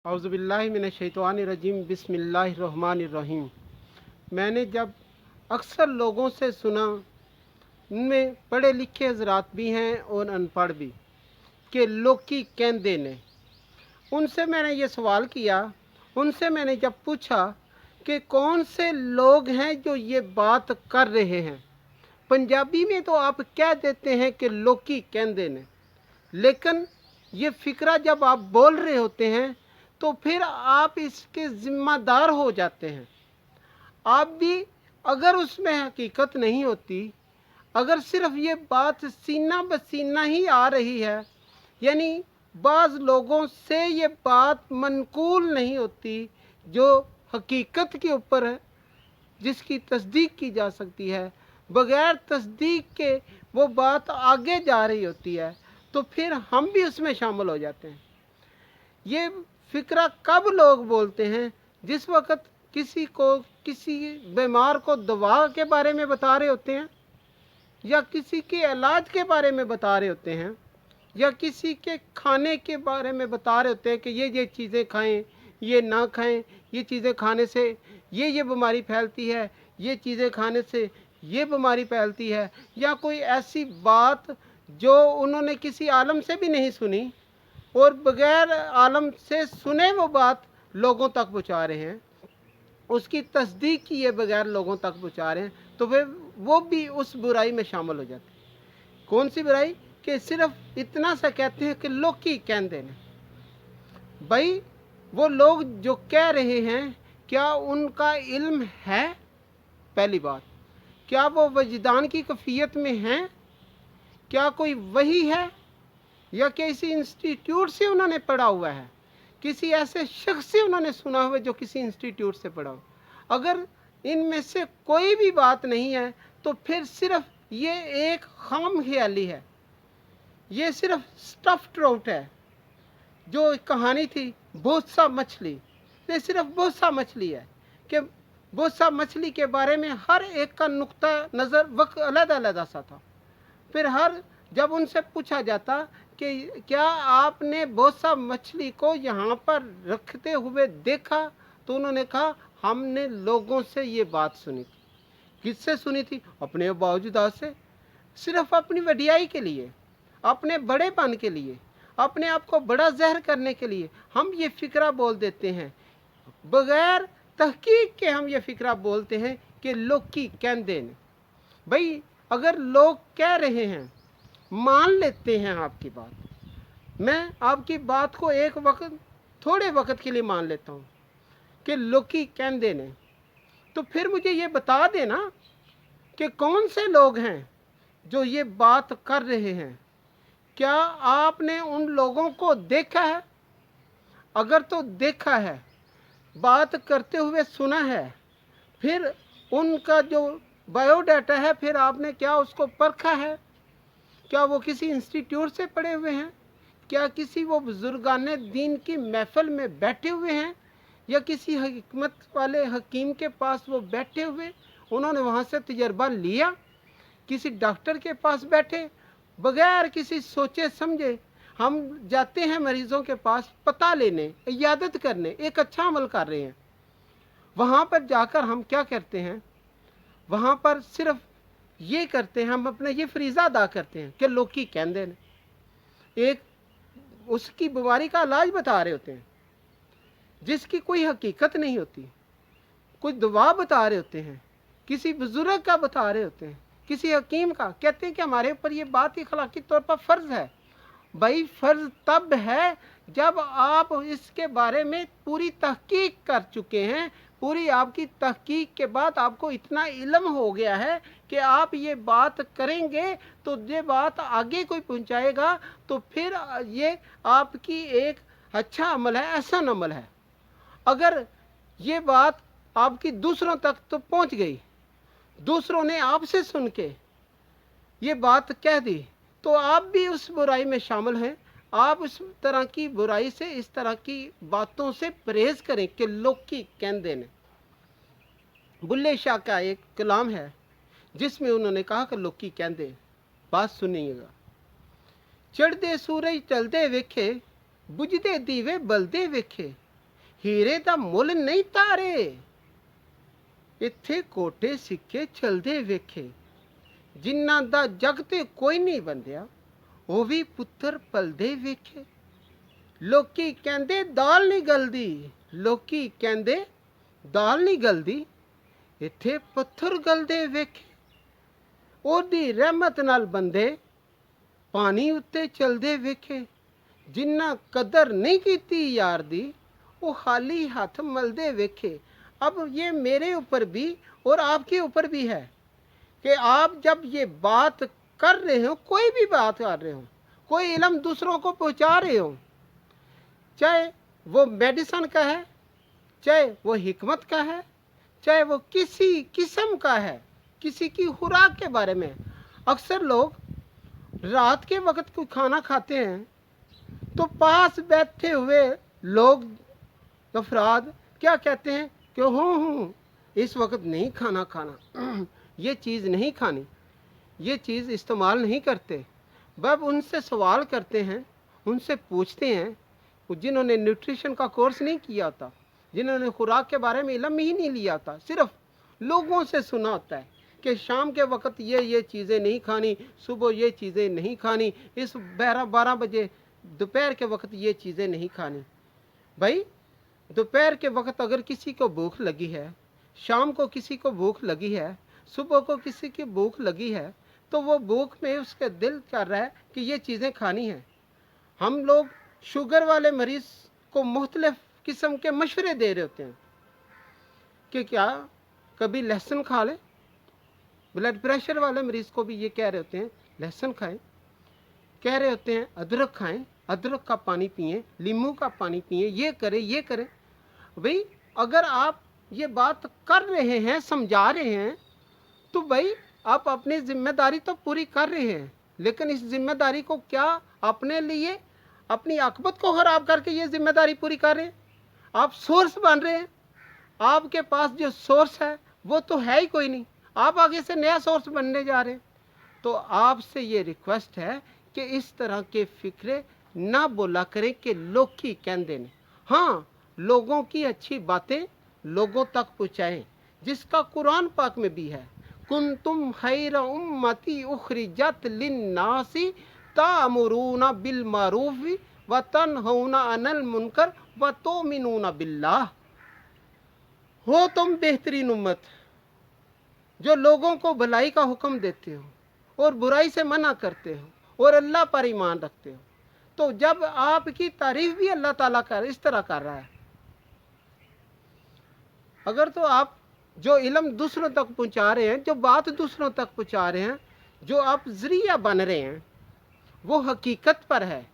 औज़ुबिल्लाहिमिनश्शैतानिर्रजीम बिस्मिल्लाहिर्रहमानिर्रहीम। मैंने जब अक्सर लोगों से सुना, उनमें पढ़े लिखे हजरात भी हैं और अनपढ़ भी, कि लोकी कहंदे ने। उनसे मैंने ये सवाल किया, उनसे मैंने जब पूछा कि कौन से लोग हैं जो ये बात कर रहे हैं। पंजाबी में तो आप कह देते हैं कि लोकी कहंदे ने, लेकिन ये फ़िक्रा जब आप बोल रहे होते हैं तो फिर आप इसके ज़िम्मेदार हो जाते हैं। आप भी अगर उसमें हकीकत नहीं होती, अगर सिर्फ ये बात सीना बसीना ही आ रही है, यानी बाज़ लोगों से ये बात मनकूल नहीं होती जो हकीकत के ऊपर है, जिसकी तस्दीक की जा सकती है, बग़ैर तस्दीक के वो बात आगे जा रही होती है, तो फिर हम भी उसमें शामिल हो जाते हैं। ये फ़िक्रा कब लोग बोलते हैं? जिस वक़्त किसी बीमार को दवा के बारे में बता रहे होते हैं, या किसी के इलाज के बारे में बता रहे होते हैं, या किसी के खाने के बारे में बता रहे होते हैं कि ये चीज़ें खाएं, ये ना खाएं, ये चीज़ें खाने से ये बीमारी फैलती है, ये चीज़ें खाने से ये बीमारी फैलती है, या कोई ऐसी बात जो उन्होंने किसी आलम से भी नहीं सुनी और बग़ैर आलम से सुने वो बात लोगों तक पहुँचा रहे हैं, उसकी तस्दीक किए बगैर लोगों तक पहुँचा रहे हैं, तो फिर वो भी उस बुराई में शामिल हो जाते हैं। कौन सी बुराई? कि सिर्फ इतना सा कहते हैं कि लोकी कहंदे ने। भाई, वो लोग जो कह रहे हैं, क्या उनका इल्म है? पहली बात, क्या वो वजदान की कैफियत में हैं? क्या कोई वही है, या किसी इंस्टीट्यूट से उन्होंने पढ़ा हुआ है, किसी ऐसे शख्स से उन्होंने सुना हुआ जो किसी इंस्टीट्यूट से पढ़ा हो? अगर इनमें से कोई भी बात नहीं है तो फिर सिर्फ ये एक खाम ख्याली है, ये सिर्फ स्टफ ट्राउट है। जो कहानी थी बोसा मछली, ये सिर्फ बोसा मछली है कि बोसा मछली के बारे में हर एक का नुक्ता नज़र वक्त अलग-अलग सा था। फिर जब उनसे पूछा जाता कि क्या आपने बोसा मछली को यहाँ पर रखते हुए देखा, तो उन्होंने कहा हमने लोगों से ये बात सुनी थी। किससे सुनी थी? अपने बावजूदात से। सिर्फ अपनी वडियाई के लिए, अपने बड़ेपन के लिए, अपने आप को बड़ा ज़हर करने के लिए हम ये फ़िक्रा बोल देते हैं। बग़ैर तहकीक के हम ये फ़िक्रा बोलते हैं कि लोकी कहंदे ने। भाई, अगर लोग कह रहे हैं, मान लेते हैं आपकी बात, मैं आपकी बात को एक वक्त, थोड़े वक्त के लिए मान लेता हूँ कि लोकी कहंदे ने, तो फिर मुझे ये बता देना कि कौन से लोग हैं जो ये बात कर रहे हैं। क्या आपने उन लोगों को देखा है? अगर तो देखा है, बात करते हुए सुना है, फिर उनका जो बायोडाटा है, फिर आपने क्या उसको परखा है? क्या वो किसी इंस्टीट्यूट से पढ़े हुए हैं? क्या किसी वो बुजुर्गाने दीन की महफिल में बैठे हुए हैं, या किसी हिकमत वाले हकीम के पास वो बैठे हुए, उन्होंने वहाँ से तजर्बा लिया? किसी डॉक्टर के पास बैठे, बग़ैर किसी सोचे समझे हम जाते हैं मरीज़ों के पास पता लेने, इयादत करने, एक अच्छा अमल कर रहे हैं। वहाँ पर जाकर हम क्या करते हैं? वहाँ पर सिर्फ ये करते हैं, हम अपना ये फरीज़ा अदा करते हैं कि लोकी कहंदे ने। एक उसकी बीमारी का इलाज बता रहे होते हैं जिसकी कोई हकीकत नहीं होती, कुछ दवा बता रहे होते हैं, किसी बुजुर्ग का बता रहे होते हैं, किसी हकीम का। कहते हैं कि हमारे ऊपर ये बात इखलाकी तौर पर फ़र्ज़ है। भाई, फ़र्ज़ तब है जब आप इसके बारे में पूरी तहकीक कर चुके हैं। पूरी आपकी तहकीक के बाद आपको इतना इल्म हो गया है कि आप ये बात करेंगे तो ये बात आगे कोई पहुंचाएगा, तो फिर ये आपकी एक अच्छा अमल है, ऐसा अमल है। अगर ये बात आपकी दूसरों तक तो पहुंच गई, दूसरों ने आपसे सुन के ये बात कह दी, तो आप भी उस बुराई में शामिल हैं। आप इस तरह की बुराई से, इस तरह की बातों से परहेज़ करें कि लोकी कहंदे ने। बुल्ले शाह का एक कलाम है जिसमें उन्होंने कहा कि लोकी कहंदे। बात सुनिएगा। चढ़दे सूरज चलदे वेखे, बुझदे दीवे बलदे वेखे, ਹੀਰੇ ਦਾ ਮੁੱਲ ਨਹੀਂ ਤਾਰੇ, ਇੱਥੇ ਕੋਟੇ ਸਿੱਕੇ ਚਲਦੇ ਵੇਖੇ। ਜਿਨ੍ਹਾਂ ਦਾ ਜਗ ਤੇ ਕੋਈ ਨਹੀਂ ਬੰਦਿਆ, ਉਹ ਵੀ ਪੁੱਤਰ ਪਲਦੇ ਵੇਖੇ। ਲੋਕੀ ਕਹਿੰਦੇ ਦਾਲ ਨਹੀਂ ਗਲਦੀ, ਲੋਕੀ ਕਹਿੰਦੇ ਦਾਲ ਨਹੀਂ ਗਲਦੀ, ਇੱਥੇ ਪੱਥਰ ਗਲਦੇ ਵੇਖੇ। ਉਹਦੀ ਰਹਿਮਤ ਨਾਲ ਬੰਦੇ ਪਾਣੀ ਉੱਤੇ ਚਲਦੇ ਵੇਖੇ। ਜਿਨ੍ਹਾਂ ਕਦਰ नहीं की यार दी, वो खाली हाथ मलदे वेखे। अब ये मेरे ऊपर भी और आपके ऊपर भी है कि आप जब ये बात कर रहे हो, कोई भी बात कर रहे हो, कोई इल्म दूसरों को पहुंचा रहे हो, चाहे वो मेडिसिन का है, चाहे वो हिकमत का है, चाहे वो किसी किस्म का है, किसी की खुराक के बारे में। अक्सर लोग रात के वक्त कोई खाना खाते हैं तो पास बैठे हुए लोग अफराद क्या कहते हैं कि हूँ इस वक्त नहीं खाना खाना, ये चीज़ नहीं खानी, ये चीज़ इस्तेमाल नहीं करते। जब उनसे सवाल करते हैं, उनसे पूछते हैं, जिन्होंने न्यूट्रिशन का कोर्स नहीं किया होता, जिन्होंने खुराक के बारे में इल्म ही नहीं लिया था, सिर्फ लोगों से सुना होता है कि शाम के वक्त ये चीज़ें नहीं खानी, सुबह ये चीज़ें नहीं खानी, इस 12 बजे दोपहर के वक्त ये चीज़ें नहीं खानी। भाई दोपहर के वक्त अगर किसी को भूख लगी है, शाम को किसी को भूख लगी है, सुबह को किसी की भूख लगी है, तो वो भूख में उसका दिल कर रहा है कि ये चीज़ें खानी है। हम लोग शुगर वाले मरीज़ को मुख्तलिफ़ किस्म के मशवरे दे रहे होते हैं कि क्या कभी लहसुन खा ले। ब्लड प्रेशर वाले मरीज़ को भी ये कह रहे होते हैं लहसुन खाएं, कह रहे होते हैं अदरक खाएं, अदरक का पानी पिएं, नींबू का पानी पिएं, ये करें ये करें। भाई अगर आप ये बात कर रहे हैं, समझा रहे हैं, तो भाई आप अपनी जिम्मेदारी तो पूरी कर रहे हैं, लेकिन इस जिम्मेदारी को क्या अपने लिए अपनी आकबत को ख़राब करके ये जिम्मेदारी पूरी कर रहे हैं? आप सोर्स बन रहे हैं। आपके पास जो सोर्स है वो तो है ही कोई नहीं, आप आगे से नया सोर्स बनने जा रहे हैं। तो आपसे ये रिक्वेस्ट है कि इस तरह के फिक्रे ना बोला करें कि लोग की कहते ने। हाँ, लोगों की अच्छी बातें लोगों तक पहुँचाएँ, जिसका कुरान पाक में भी है, कुंतुम खैरा उम्मती उखरिजत लिन्नासी तामुरूना बिल मारूफ व तनहौना अनिल मुनकर व तुमिनूना बिल्लाह। हो तुम बेहतरीन उम्मत जो लोगों को भलाई का हुक्म देते हो और बुराई से मना करते हो और अल्लाह पर ईमान रखते हो। तो जब आपकी तारीफ भी अल्लाह ताला कर इस तरह कर रहा है, अगर तो आप जो इल्म दूसरों तक पहुंचा रहे हैं, जो बात दूसरों तक पहुंचा रहे हैं, जो आप ज़रिया बन रहे हैं, वो हकीकत पर है,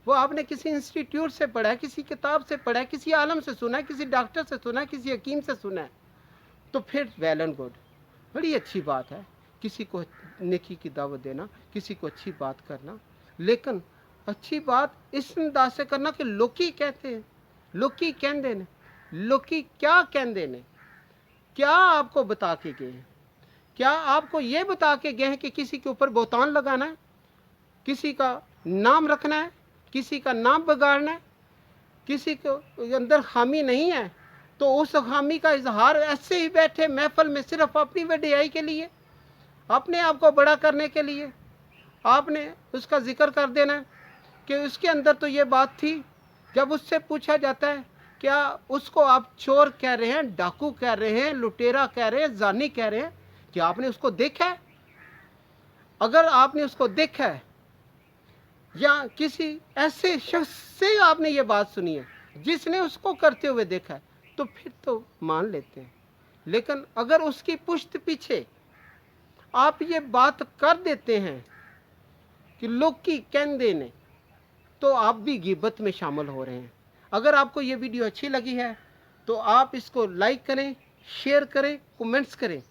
वो आपने किसी इंस्टीट्यूट से पढ़ा है, किसी किताब से पढ़ा है, किसी आलम से सुना है, किसी डॉक्टर से सुना है, किसी हकीम से सुना है, तो फिर वेल एंड गुड, बड़ी अच्छी बात है किसी को नेकी की दावत देना, किसी को अच्छी बात करना। लेकिन अच्छी बात इस अंदाज से करना कि लोकी कहते हैं, लोकी कहते ने, लोकी क्या कहते ने, क्या आपको बता के गए हैं? क्या आपको ये बता के गए हैं कि किसी के ऊपर बोतान लगाना है, किसी का नाम रखना है, किसी का नाम बिगाड़ना है, किसी के अंदर खामी नहीं है तो उस खामी का इजहार ऐसे ही बैठे महफल में सिर्फ अपनी वडियाई के लिए, अपने आप को बड़ा करने के लिए आपने उसका जिक्र कर देना है कि उसके अंदर तो ये बात थी। जब उससे पूछा जाता है क्या उसको आप चोर कह रहे हैं, डाकू कह रहे हैं, लुटेरा कह रहे हैं, जानी कह रहे हैं, क्या आपने उसको देखा है? अगर आपने उसको देखा है या किसी ऐसे शख्स से आपने ये बात सुनी है जिसने उसको करते हुए देखा है, तो फिर तो मान लेते हैं। लेकिन अगर उसकी पुष्ट पीछे आप ये बात कर देते हैं कि लोग की कहते ने, तो आप भी गिबत में शामिल हो रहे हैं। अगर आपको ये वीडियो अच्छी लगी है तो आप इसको लाइक करें, शेयर करें, कमेंट्स करें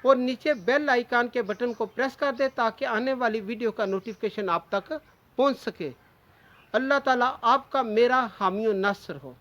और नीचे बेल आइकन के बटन को प्रेस कर दें ताकि आने वाली वीडियो का नोटिफिकेशन आप तक पहुंच सके। अल्लाह ताला आपका मेरा हामी और नासर हो।